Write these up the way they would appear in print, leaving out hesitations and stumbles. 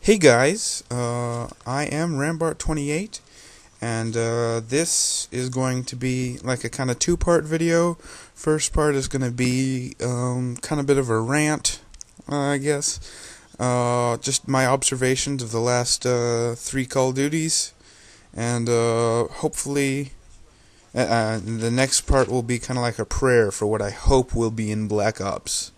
Hey guys, I am Rambart28, and this is going to be like a kind of two-part video. First part is going to be kind of bit of a rant, I guess. Just my observations of the last 3 Call of Duties, and hopefully the next part will be kind of like a prayer for what I hope will be in Black Ops.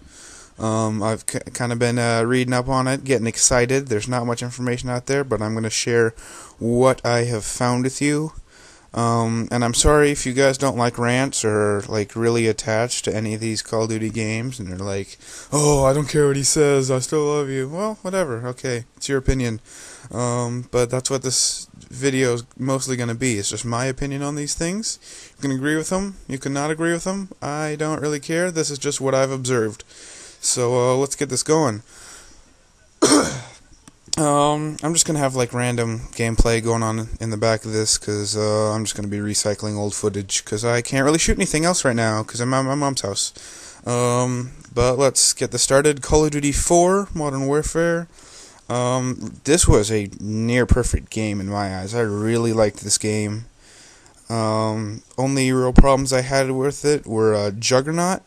I've kind of been reading up on it, getting excited. There's not much information out there, but I'm going to share what I have found with you. And I'm sorry if you guys don't like rants or like really attached to any of these Call of Duty games, and they're like, "Oh, I don't care what he says, I still love you." Well, whatever. Okay, it's your opinion. But that's what this video is mostly going to be. It's just my opinion on these things. You can agree with them. You can not agree with them. I don't really care. This is just what I've observed. So let's get this going. I'm just gonna have like random gameplay going on in the back of this, because I'm just gonna be recycling old footage, because I can't really shoot anything else right now because I'm at my mom's house. But let's get this started. Call of Duty 4 Modern Warfare. This was a near perfect game in my eyes. I really liked this game. Only real problems I had with it were Juggernaut,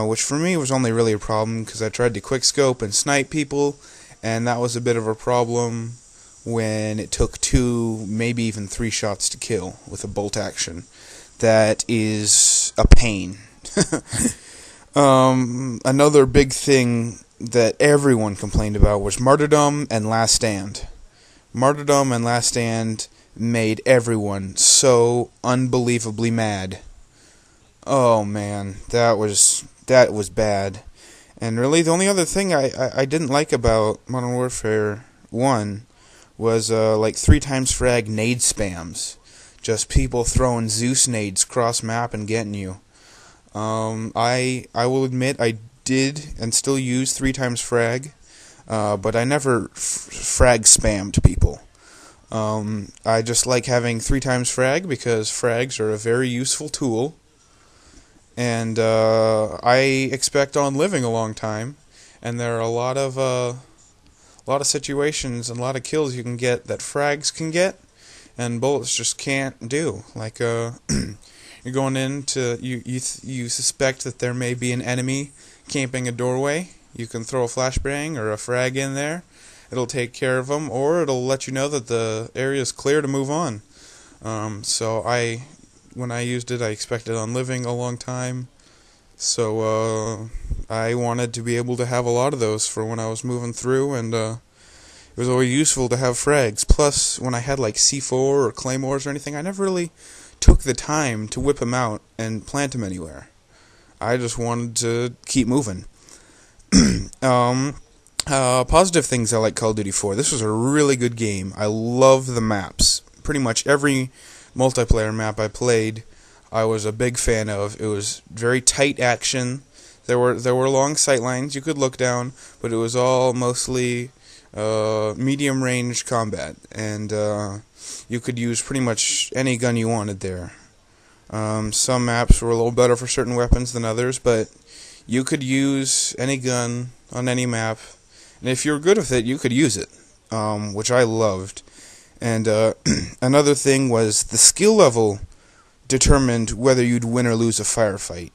which for me was only really a problem because I tried to quickscope and snipe people, and that was a bit of a problem when it took 2, maybe even 3 shots to kill with a bolt action. That is a pain. Another big thing that everyone complained about was Martyrdom and Last Stand. Martyrdom and Last Stand made everyone so unbelievably mad. Oh man, that was bad. And really, the only other thing I didn't like about Modern Warfare 1 was like 3 times frag nade spams. Just people throwing Zeus nades cross map and getting you. I will admit I did and still use 3 times frag, but I never frag spammed people. I just like having 3 times frag because frags are a very useful tool. And I expect on living a long time, and there are a lot of situations and a lot of kills you can get that frags can get, and bullets just can't do. Like you're going into you suspect that there may be an enemy camping a doorway. You can throw a flashbang or a frag in there. It'll take care of them, or it'll let you know that the area is clear to move on. When I used it, I expected on living a long time, so I wanted to be able to have a lot of those for when I was moving through, and it was always useful to have frags. Plus, when I had like C4 or claymores or anything, I never really took the time to whip them out and plant them anywhere. I just wanted to keep moving. Positive things I like Call of Duty 4. This was a really good game. I love the maps. Pretty much every multiplayer map I played, I was a big fan of. It was very tight action. There were long sight lines you could look down, but it was all mostly medium range combat, and you could use pretty much any gun you wanted there. Some maps were a little better for certain weapons than others, but you could use any gun on any map, and if you were good with it, you could use it, which I loved. And another thing was the skill level determined whether you'd win or lose a firefight.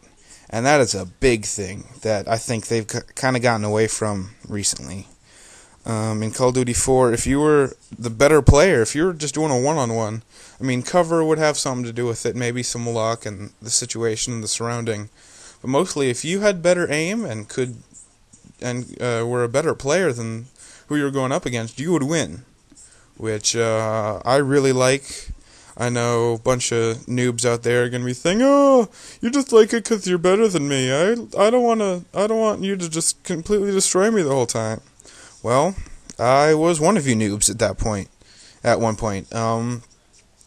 And that is a big thing that I think they've kind of gotten away from recently. In Call of Duty 4, if you were the better player, if you were just doing a one-on-one, I mean, cover would have something to do with it, maybe some luck and the situation and the surrounding. But mostly, if you had better aim and were a better player than who you were going up against, you would win. Which I really like. I know a bunch of noobs out there are gonna be thinking, "Oh, you just like it because you're better than me. I don't want you to just completely destroy me the whole time." Well, I was one of you noobs at one point.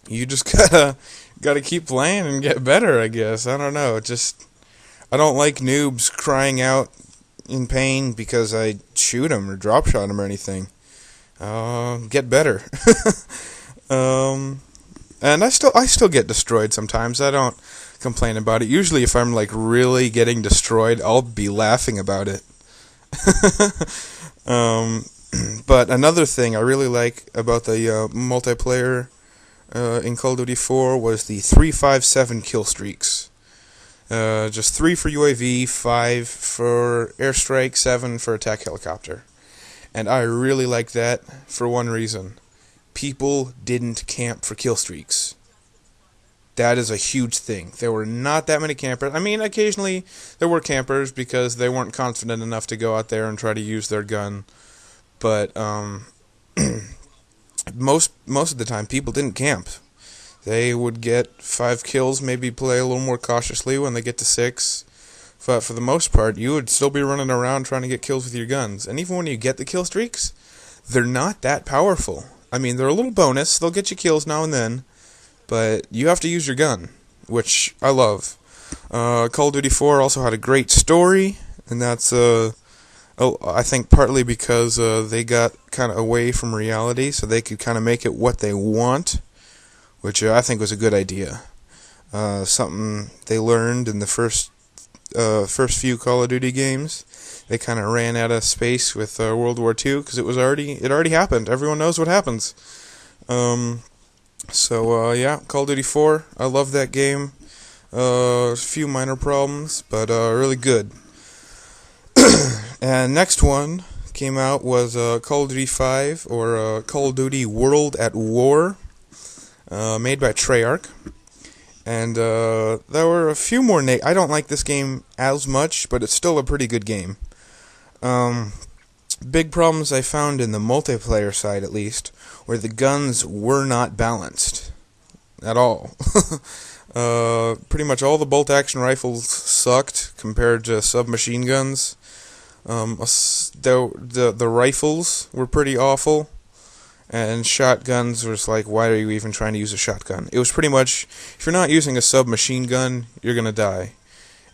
You just gotta keep playing and get better, I guess. I don't know. I don't like noobs crying out in pain because I shoot them or drop shot them or anything. Get better. And I still get destroyed sometimes. I don't complain about it. Usually if I'm like really getting destroyed, I'll be laughing about it. But But another thing I really like about the multiplayer in Call of Duty 4 was the 3-5-7 kill streaks. Just 3 for UAV, 5 for airstrike, 7 for attack helicopter. And I really like that for one reason. People didn't camp for kill streaks. That is a huge thing. There were not that many campers. I mean, occasionally there were campers because they weren't confident enough to go out there and try to use their gun. But most of the time, people didn't camp. They would get 5 kills, maybe play a little more cautiously when they get to 6. But for the most part, you would still be running around trying to get kills with your guns. And even when you get the kill streaks, they're not that powerful. I mean, they're a little bonus. They'll get you kills now and then. But you have to use your gun, which I love. Call of Duty 4 also had a great story, and that's, I think partly because they got kind of away from reality, so they could kind of make it what they want, which I think was a good idea. Something they learned in the first few Call of Duty games. They kind of ran out of space with World War II because it already happened. Everyone knows what happens. Yeah, Call of Duty 4, I love that game. A few minor problems, but really good. And next one came out was Call of Duty 5, or Call of Duty World at War, made by Treyarch. And there were a few more I don't like this game as much, but it's still a pretty good game. Big problems I found in the multiplayer side, at least, where the guns were not balanced at all. Pretty much all the bolt-action rifles sucked compared to submachine guns. The rifles were pretty awful, and shotguns was like, why are you even trying to use a shotgun? It was pretty much, if you're not using a submachine gun, you're gonna die.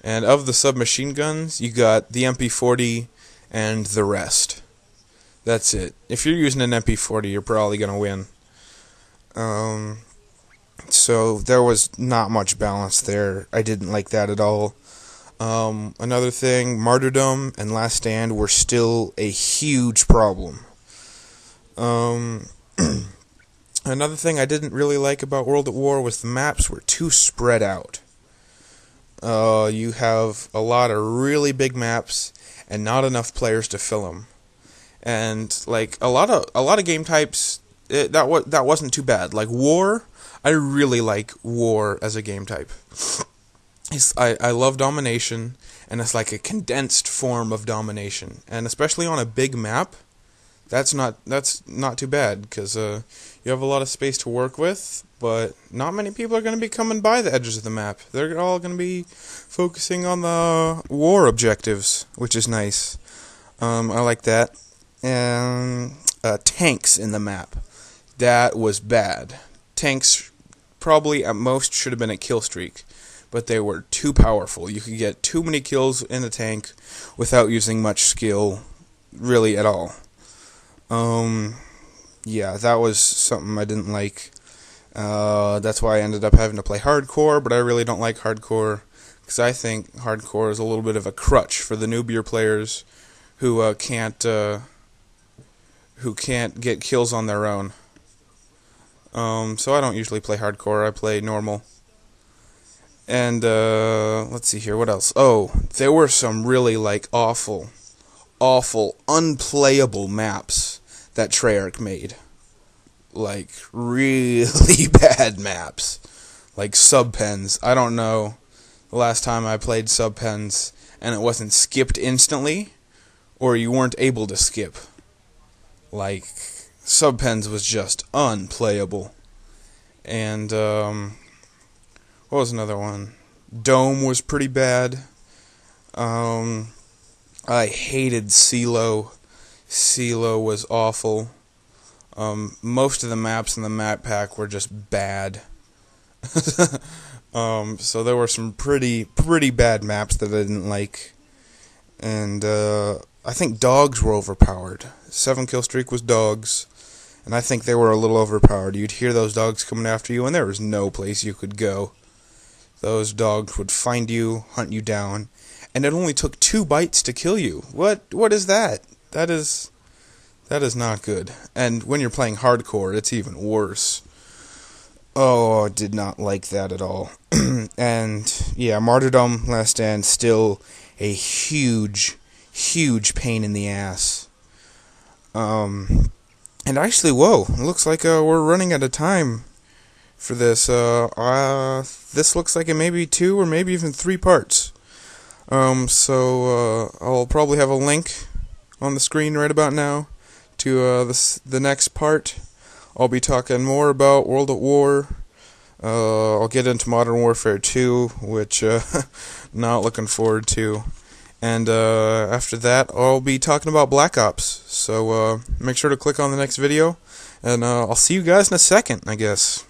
And of the submachine guns, you got the MP40 and the rest. That's it. If you're using an MP40, you're probably gonna win. So there was not much balance there. I didn't like that at all. Another thing, Martyrdom and Last Stand were still a huge problem. Another thing I didn't really like about World at War was the maps were too spread out. You have a lot of really big maps and not enough players to fill them. And like a lot of game types, that wasn't too bad. Like War, I really like War as a game type. I love domination, and it's like a condensed form of domination, and especially on a big map, that's not too bad because you have a lot of space to work with, but not many people are going to be coming by the edges of the map. They're all going to be focusing on the war objectives, which is nice. I like that. And tanks in the map, that was bad. Tanks probably at most should have been a kill streak, but they were too powerful. You could get too many kills in the tank without using much skill, really at all. Yeah, that was something I didn't like. That's why I ended up having to play hardcore, but I really don't like hardcore, because I think hardcore is a little bit of a crutch for the newbier players who can't get kills on their own. So I don't usually play hardcore, I play normal. And, let's see here, what else? Oh, there were some really, like, awful, unplayable maps that Treyarch made. Like, really bad maps. Like, subpens. I don't know the last time I played subpens and it wasn't skipped instantly, or you weren't able to skip. Like, subpens was just unplayable. And, what was another one? Dome was pretty bad. I hated CeeLo. CeeLo was awful. Most of the maps in the map pack were just bad. So there were some pretty bad maps that I didn't like. And I think dogs were overpowered. 7 kill streak was dogs, and I think they were a little overpowered. You'd hear those dogs coming after you, and there was no place you could go. Those dogs would find you, hunt you down, and it only took 2 bites to kill you. What is that? That is That is not good. And when you're playing hardcore, it's even worse. Oh, I did not like that at all. And yeah, Martyrdom Last Stand still a huge, huge pain in the ass. And actually, whoa, it looks like we're running out of time for this. This looks like it may be 2 or maybe even 3 parts. So I'll probably have a link on the screen right about now to the next part. I'll be talking more about World at War. I'll get into Modern Warfare 2, which not looking forward to. And after that, I'll be talking about Black Ops. So make sure to click on the next video, and I'll see you guys in a second, I guess.